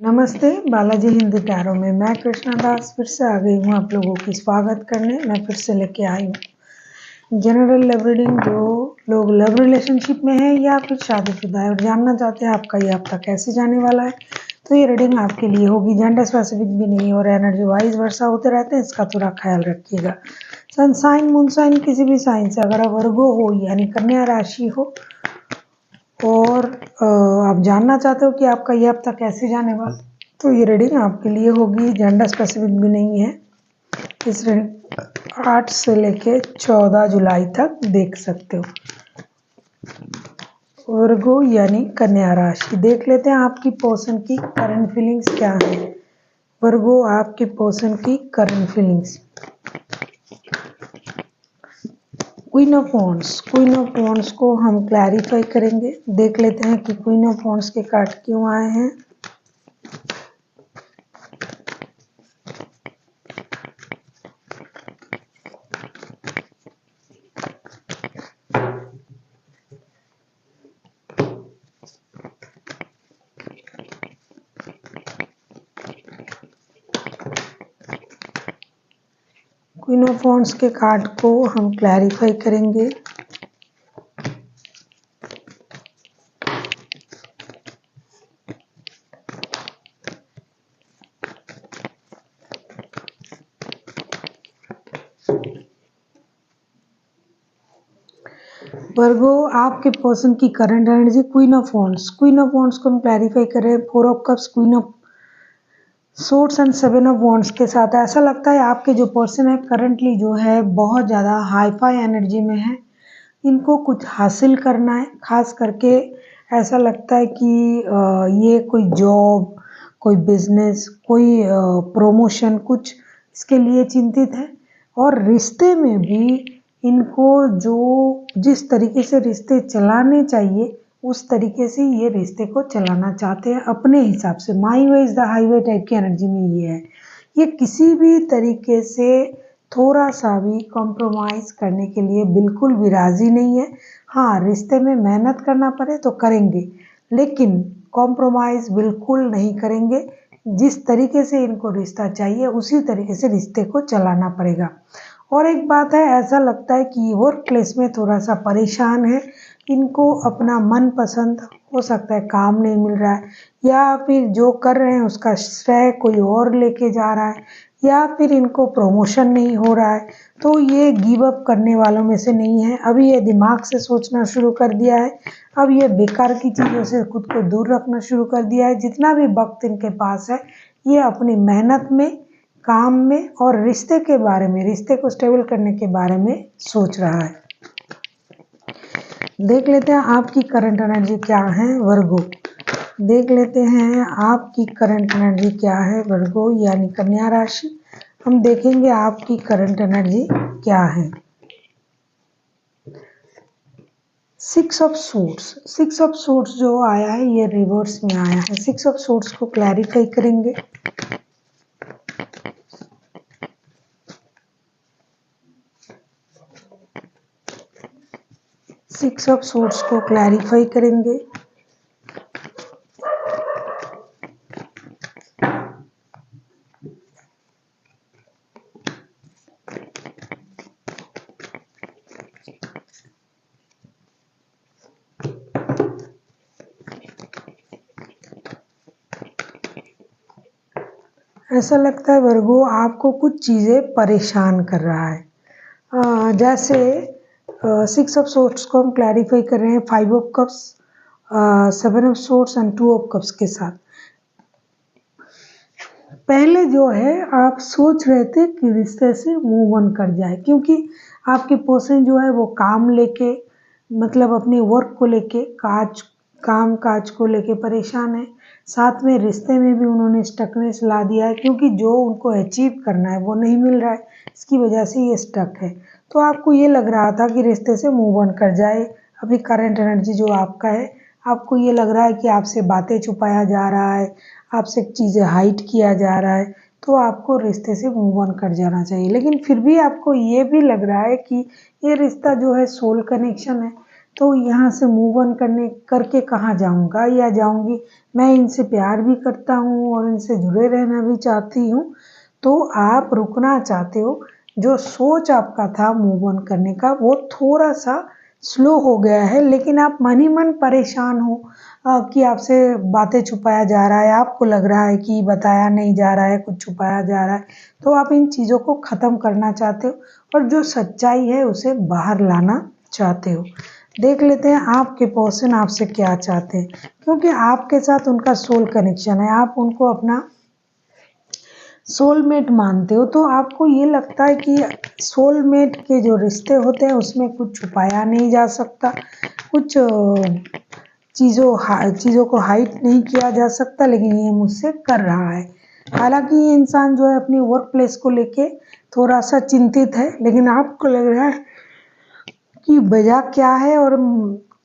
नमस्ते, बालाजी हिंदी टैरो में मैं कृष्णा दास फिर से आ गई हूँ आप लोगों की स्वागत करने। मैं फिर से लेके आई हूँ जनरल लव रीडिंग। जो लोग लव रिलेशनशिप में है या फिर शादीशुदा है और जानना चाहते हैं आपका ये हफ्ता कैसे जाने वाला है, तो ये रीडिंग आपके लिए होगी। जेंडर स्पेसिफिक भी नहीं और एनर्जी वाइज वर्षा होते रहते हैं, इसका थोड़ा ख्याल रखिएगा। सन साइन मून साइन किसी भी साइन से अगर आप वर्गो हो यानी कन्या राशि हो और आप जानना चाहते हो कि आपका ये हफ्ता कैसे जाने वाला, तो ये रीडिंग आपके लिए होगी। जेंडर स्पेसिफिक भी नहीं है। इस रीडिंग 8 से लेके 14 जुलाई तक देख सकते हो। वर्गो यानी कन्या राशि देख लेते हैं आपकी पर्सन की करंट फीलिंग्स क्या है। वर्गो आपके पर्सन की current feelings. Queen of wands को हम क्लैरिफाई करेंगे। देख लेते हैं कि क्वीन ऑफ वॉन्ड्स के कार्ड क्यों आए हैं। क्वीन ऑफ वॉन्ड्स के कार्ड को हम क्लैरिफाई करेंगे। वर्गो आपके पर्सन की current energy queen of wands को हम क्लैरिफाई कर रहे हैं। 4 of cups, queen of swords and 7 of wands के साथ ऐसा लगता है आपके जो पर्सन है करंटली जो है बहुत ज़्यादा हाईफाई एनर्जी में है। इनको कुछ हासिल करना है, खास करके ऐसा लगता है कि ये कोई जॉब, कोई बिजनेस, कोई प्रमोशन, कुछ इसके लिए चिंतित है। और रिश्ते में भी इनको जो जिस तरीके से रिश्ते चलाने चाहिए उस तरीके से ये रिश्ते को चलाना चाहते हैं अपने हिसाब से। My way is the highway type की एनर्जी में ये है। ये किसी भी तरीके से थोड़ा सा भी कॉम्प्रोमाइज़ करने के लिए बिल्कुल भी राज़ी नहीं है। हाँ, रिश्ते में मेहनत करना पड़े तो करेंगे, लेकिन कॉम्प्रोमाइज़ बिल्कुल नहीं करेंगे। जिस तरीके से इनको रिश्ता चाहिए उसी तरीके से रिश्ते को चलाना पड़ेगा। और एक बात है, ऐसा लगता है कि वर्क प्लेस में थोड़ा सा परेशान है। इनको अपना मनपसंद हो सकता है काम नहीं मिल रहा है, या फिर जो कर रहे हैं उसका श्रेय कोई और लेके जा रहा है, या फिर इनको प्रमोशन नहीं हो रहा है। तो ये गिव अप करने वालों में से नहीं है। अभी ये दिमाग से सोचना शुरू कर दिया है। अब ये बेकार की चीज़ों से खुद को दूर रखना शुरू कर दिया है। जितना भी वक्त इनके पास है ये अपनी मेहनत में, काम में और रिश्ते के बारे में, रिश्ते को स्टेबल करने के बारे में सोच रहा है। देख लेते हैं आपकी करंट एनर्जी क्या है वर्गो। देख लेते हैं आपकी करंट एनर्जी क्या है वर्गो यानी कन्या राशि। हम देखेंगे आपकी करंट एनर्जी क्या है। 6 ऑफ सूट्स जो आया है ये रिवर्स में आया है। 6 ऑफ सूट्स को क्लैरिफाई करेंगे। सिक्स ऑफ सूट्स को क्लैरिफाई करेंगे। ऐसा लगता है वर्गो आपको कुछ चीज़ें परेशान कर रहा है। जैसे 6 ऑफ सोर्ट्स को हम क्लैरिफाई कर रहे हैं 5 of cups, 7 of sorts and 2 of cups के साथ। पहले जो है आप सोच रहे थे कि रिश्ते से मूव ऑन कर जाए, क्योंकि आपके पर्सन जो है वो काम लेके, मतलब अपने वर्क को लेके, काम काज को लेके परेशान है। साथ में रिश्ते में भी उन्होंने स्टकनेस ला दिया है, क्योंकि जो उनको अचीव करना है वो नहीं मिल रहा है। इसकी वजह से ये स्टक है। तो आपको ये लग रहा था कि रिश्ते से मूव ऑन कर जाए। अभी करंट एनर्जी जो आपका है, आपको ये लग रहा है कि आपसे बातें छुपाया जा रहा है, आपसे चीज़ें हाइड किया जा रहा है, तो आपको रिश्ते से मूव ऑन कर जाना चाहिए। लेकिन फिर भी आपको ये भी लग रहा है कि ये रिश्ता जो है सोल कनेक्शन है, तो यहाँ से मूव ऑन करके कहाँ जाऊँगा या जाऊँगी। मैं इनसे प्यार भी करता हूँ और इनसे जुड़े रहना भी चाहती हूँ। तो आप रुकना चाहते हो, जो सोच आपका था मूव ऑन करने का वो थोड़ा सा स्लो हो गया है, लेकिन आप मन ही मन परेशान हो कि आपसे बातें छुपाया जा रहा है, आपको लग रहा है कि बताया नहीं जा रहा है, कुछ छुपाया जा रहा है। तो आप इन चीज़ों को ख़त्म करना चाहते हो और जो सच्चाई है उसे बाहर लाना चाहते हो। देख लेते हैं आपके पर्सन आपसे क्या चाहते हैं, क्योंकि आपके साथ उनका सोल कनेक्शन है, आप उनको अपना सोलमेट मानते हो। तो आपको ये लगता है कि सोलमेट के जो रिश्ते होते हैं उसमें कुछ छुपाया नहीं जा सकता, कुछ चीज़ों को हाइड नहीं किया जा सकता, लेकिन ये मुझसे कर रहा है। हालांकि ये इंसान जो है अपनी वर्क प्लेस को लेके थोड़ा सा चिंतित है, लेकिन आपको लग रहा है कि वजह क्या है और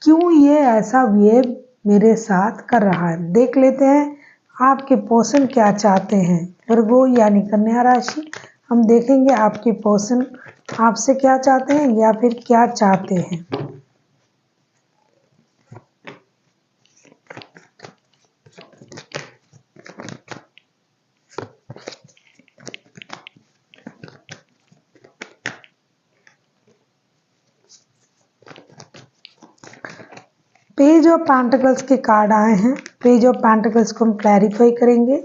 क्यों ये ऐसा बिहेव मेरे साथ कर रहा है। देख लेते हैं आपके पर्सन क्या चाहते हैं। वर्गो यानी कन्या राशि, हम देखेंगे आपके पर्सन आपसे क्या चाहते हैं या फिर क्या चाहते हैं। पेज ऑफ पेंटिकल्स के कार्ड आए हैं। पेज ऑफ पेंटिकल्स को हम क्लैरिफाई करेंगे।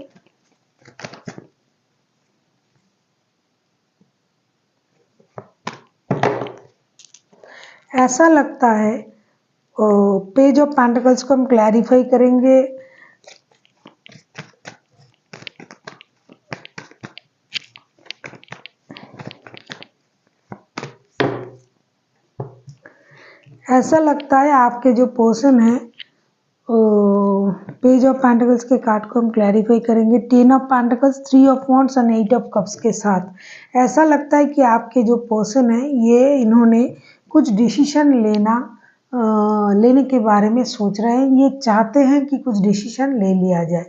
ऐसा लगता है पेज ऑफ पेंटिकल्स को हम क्लैरिफाई करेंगे। ऐसा लगता है आपके जो पर्सन है, पेज ऑफ पेंटिकल्स के कार्ड को हम क्लैरिफाई करेंगे। 10 ऑफ पेंटिकल्स, 3 ऑफ वॉन्ड्स और 8 ऑफ कप्स के साथ। ऐसा लगता है कि आपके जो पर्सन है ये इन्होंने कुछ डिसीजन लेने के बारे में सोच रहे हैं। ये चाहते हैं कि कुछ डिसीजन ले लिया जाए।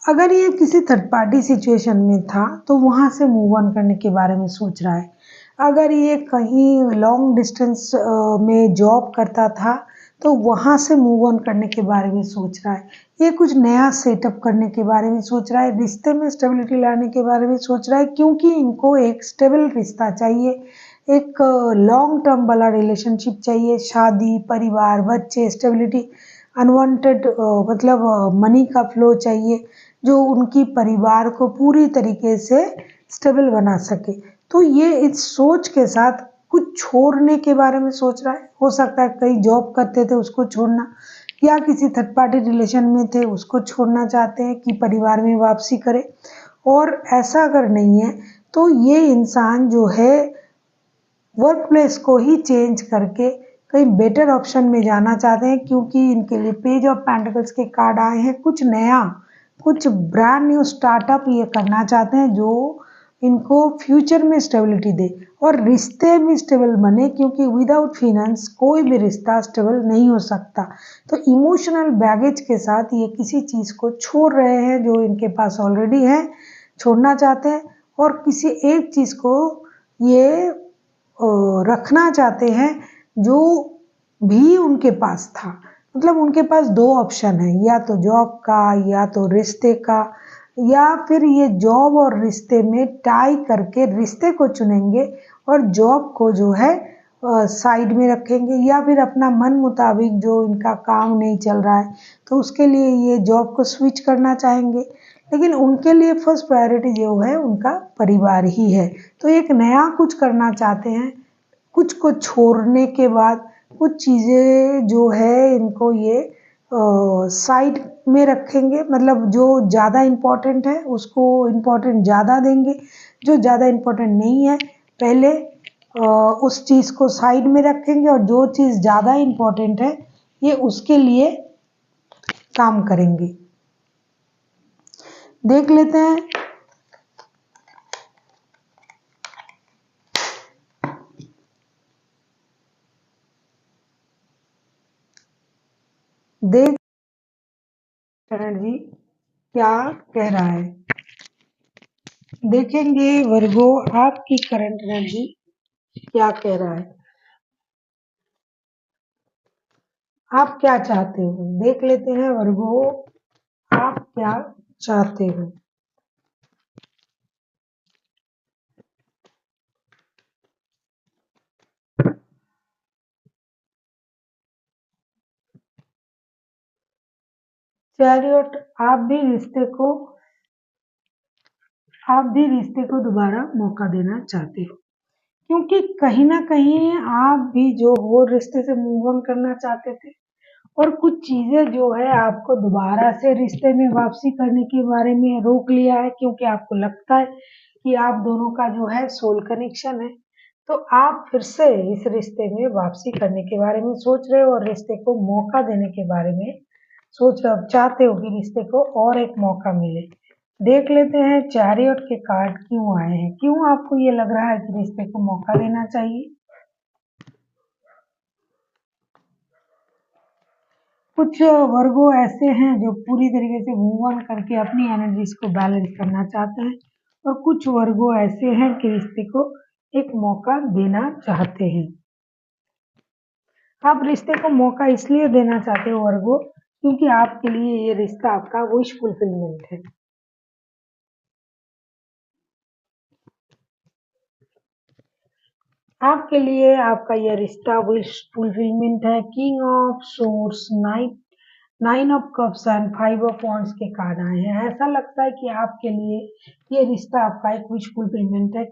अगर ये किसी थर्ड पार्टी सिचुएशन में था तो वहाँ से मूव ऑन करने के बारे में सोच रहा है। अगर ये कहीं लॉन्ग डिस्टेंस में जॉब करता था तो वहाँ से मूव ऑन करने के बारे में सोच रहा है। ये कुछ नया सेटअप करने के बारे में सोच रहा है, रिश्ते में स्टेबिलिटी लाने के बारे में सोच रहा है, क्योंकि इनको एक स्टेबल रिश्ता चाहिए, एक लॉन्ग टर्म वाला रिलेशनशिप चाहिए, शादी, परिवार, बच्चे, स्टेबिलिटी, अनवांटेड मतलब मनी का फ्लो चाहिए जो उनकी परिवार को पूरी तरीके से स्टेबल बना सके। तो ये इस सोच के साथ कुछ छोड़ने के बारे में सोच रहा है। हो सकता है कहीं जॉब करते थे उसको छोड़ना, या किसी थर्ड पार्टी रिलेशन में थे उसको छोड़ना चाहते हैं कि परिवार में वापसी करे। और ऐसा अगर नहीं है तो ये इंसान जो है वर्क प्लेस को ही चेंज करके कहीं बेटर ऑप्शन में जाना चाहते हैं, क्योंकि इनके लिए पेज ऑफ पेंटिकल्स के कार्ड आए हैं। कुछ नया, कुछ ब्रांड न्यू स्टार्टअप ये करना चाहते हैं जो इनको फ्यूचर में स्टेबिलिटी दे और रिश्ते भी स्टेबल बने, क्योंकि विदाउट फाइनेंस कोई भी रिश्ता स्टेबल नहीं हो सकता। तो इमोशनल बैगेज के साथ ये किसी चीज़ को छोड़ रहे हैं जो इनके पास ऑलरेडी है, छोड़ना चाहते हैं, और किसी एक चीज़ को ये रखना चाहते हैं जो भी उनके पास था। मतलब उनके पास दो ऑप्शन है, या तो जॉब का या तो रिश्ते का, या फिर ये जॉब और रिश्ते में टाई करके रिश्ते को चुनेंगे और जॉब को जो है साइड में रखेंगे, या फिर अपना मन मुताबिक जो इनका काम नहीं चल रहा है तो उसके लिए ये जॉब को स्विच करना चाहेंगे। लेकिन उनके लिए फर्स्ट प्रायोरिटी जो है उनका परिवार ही है। तो एक नया कुछ करना चाहते हैं, कुछ को छोड़ने के बाद कुछ चीज़ें जो है इनको ये साइड में रखेंगे। मतलब जो ज़्यादा इम्पोर्टेंट है उसको इम्पोर्टेंट ज़्यादा देंगे, जो ज़्यादा इम्पोर्टेंट नहीं है पहले उस चीज़ को साइड में रखेंगे, और जो चीज़ ज़्यादा इम्पोर्टेंट है ये उसके लिए काम करेंगे। देख लेते हैं देख करण जी क्या कह रहा है। देखेंगे वर्गो आपकी करंट एनर्जी क्या कह रहा है। आप क्या चाहते हो? देख लेते हैं वर्गो, आप क्या चाहते हो? चैरियट, आप भी रिश्ते को दोबारा मौका देना चाहते हो, क्योंकि कहीं ना कहीं आप भी जो हो रिश्ते से मूव ऑन करना चाहते थे, और कुछ चीजें जो है आपको दोबारा से रिश्ते में वापसी करने के बारे में रोक लिया है, क्योंकि आपको लगता है कि आप दोनों का जो है सोल कनेक्शन है। तो आप फिर से इस रिश्ते में वापसी करने के बारे में सोच रहे हो और रिश्ते को मौका देने के बारे में सोच रहे हो, चाहते हो कि रिश्ते को और एक मौका मिले। देख लेते हैं चैरियट के कार्ड क्यों आए हैं, क्यों आपको ये लग रहा है कि रिश्ते को मौका देना चाहिए। कुछ वर्गो ऐसे हैं जो पूरी तरीके से मूव ऑन करके अपनी एनर्जीज को बैलेंस करना चाहते हैं, और कुछ वर्गो ऐसे हैं कि रिश्ते को एक मौका देना चाहते हैं। आप रिश्ते को मौका इसलिए देना चाहते हो वर्गो, क्योंकि आपके लिए ये रिश्ता आपका विश फुलफिलमेंट है। आपके लिए आपका यह रिश्ता विश फुलफिलमेंट है। King of source, nine of cups and five of wands के कार्ड आए हैं। ऐसा लगता है कि आपके लिए ये रिश्ता आपका एक विश फुलफिलमेंट है।